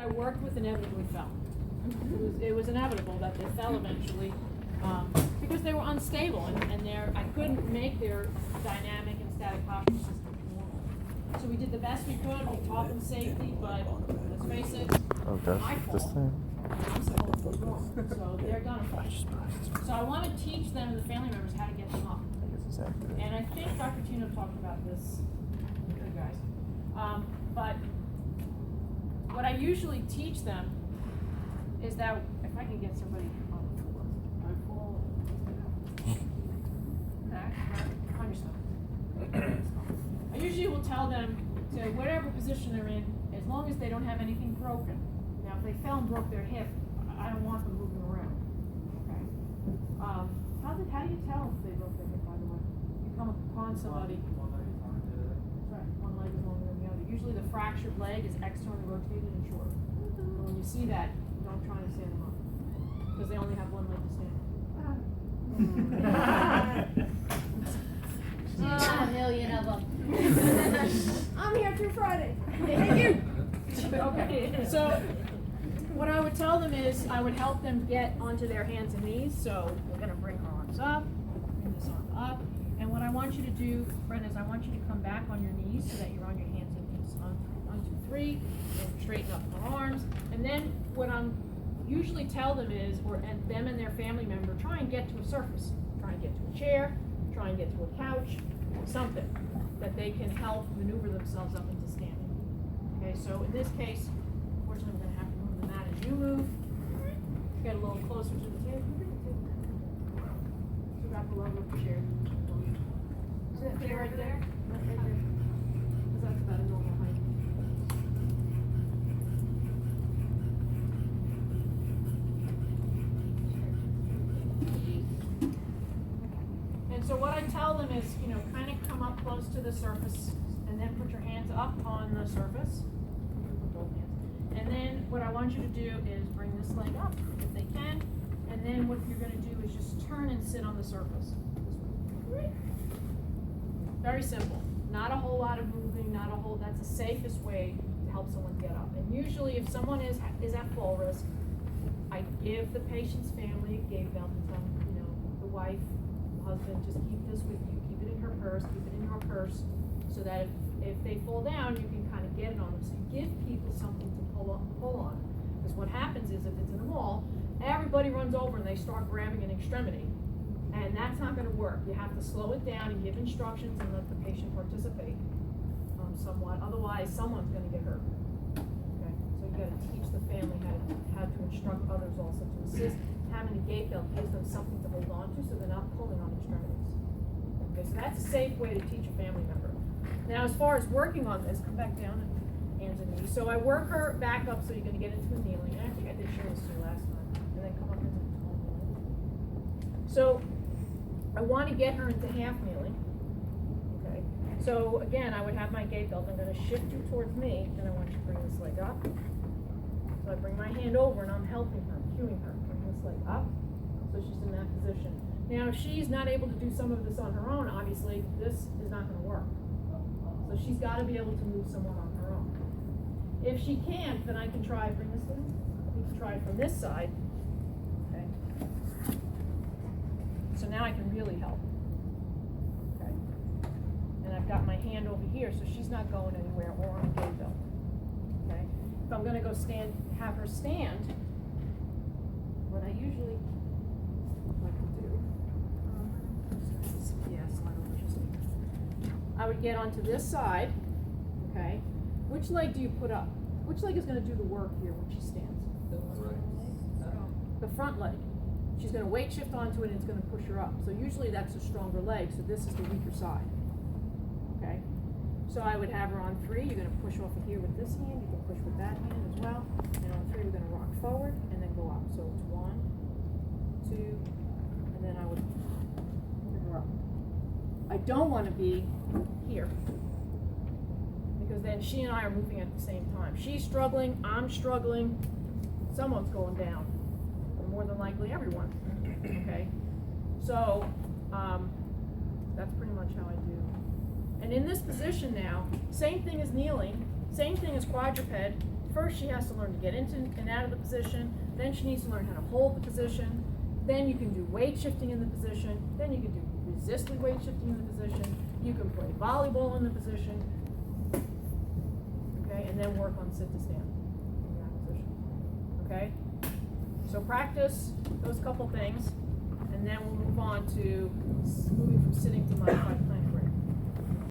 I worked with inevitably fell. It was inevitable that they fell eventually, because they were unstable and I couldn't make their dynamic and static posture system normal. So we did the best we could, we taught them safety, but let's face it, my fault. I'm supposed to be wrong, so they're gonna fall. So I want to teach them and the family members how to get them up. And I think Dr. Tino talked about this with you guys. But what I usually teach them is that, if I can get somebody on the floor, back, on your stomach. I usually will tell them to whatever position they're in, as long as they don't have anything broken. Now, if they fell and broke their hip, I don't want them moving around. Okay. How do you tell if they broke their hip, by the way? You come upon somebody. Right, one leg is longer than the other. Usually the fractured leg is externally rotated and short. And when you see that, don't try to stand them up, because they only have one leg to stand on. A million of them. I'm here through Friday. Hey, you! Okay, so what I would tell them is I would help them get onto their hands and knees. So we're going to bring her arms up, bring this arm up. And what I want you to do, Brenda, is I want you to come back on your knees so that you're on your hands and knees. 1, 2, 3, and straighten up her arms. And then what I'm usually tell them is, and them and their family member, try and get to a surface. Try and get to a chair, try and get to a couch, something that they can help maneuver themselves up into standing. Okay, so in this case, unfortunately, we're going to have to move the mat as you move. Get a little closer to the table. So about the level of the chair. Is that fair right there? Right there. Because that's about a normal height. And so what I tell them is, kind of come up close to the surface and then put your hands up on the surface. Both hands. And then what I want you to do is bring this leg up if they can. And then what you're going to do is just turn and sit on the surface. Very simple. Not a whole lot of moving, that's the safest way to help someone get up. And usually if someone is at fall risk, I give the patient's family a gait belt and tell them, the wife, husband, just keep this with you, keep it in her purse, so that if they fall down, you can kind of get it on them. So you give people something to pull on. Because what happens is, if it's in a mall, everybody runs over and they start grabbing an extremity. And that's not going to work. You have to slow it down and give instructions and let the patient participate somewhat. Otherwise, someone's going to get hurt. Okay, so you got to teach the family how to instruct others also to assist. Having a gait belt gives them something to hold on to, so they're not pulling on extremities. Okay, so that's a safe way to teach a family member. Now, as far as working on this, come back down and hands and knees. So I work her back up, so you're going to get into a kneeling. And I think I did show this to you last time. And then come up into the tall kneeling. So I want to get her into half kneeling. Okay. So again, I would have my gait belt. I'm going to shift you towards me, and I want you to bring this leg up. So I bring my hand over, and I'm helping her, cueing her. Leg up, so she's in that position. Now, if she's not able to do some of this on her own, obviously, this is not going to work. So she's got to be able to move somewhat on her own. If she can't, then I can try, bring this in, we can try it from this side. Okay. So now I can really help. Okay. And I've got my hand over here, so she's not going anywhere or on a gait belt. Okay. If I'm going to go have her stand, what I usually like to do, slide over just I would get onto this side, okay? Which leg do you put up? Which leg is going to do the work here when she stands? The front leg. She's going to weight shift onto it and it's going to push her up. So usually that's a stronger leg, so this is the weaker side, okay? So I would have her on 3. You're going to push off of here with this hand. You can push with that hand as well. And on 3, we're going to rock forward and then go up. So it's 1, 2, and then I would pick her up. I don't want to be here, because then she and I are moving at the same time. She's struggling, I'm struggling, someone's going down, or more than likely everyone. Okay, so that's pretty much how I do. And in this position now, same thing as kneeling, same thing as quadruped. first she has to learn to get into and out of the position, then she needs to learn how to hold the position, then you can do weight shifting in the position, then you can do resisted weight shifting in the position, you can play volleyball in the position, okay, and then work on sit to stand in that position, okay? So practice those couple things, and then we'll move on to moving from sitting to modified plank.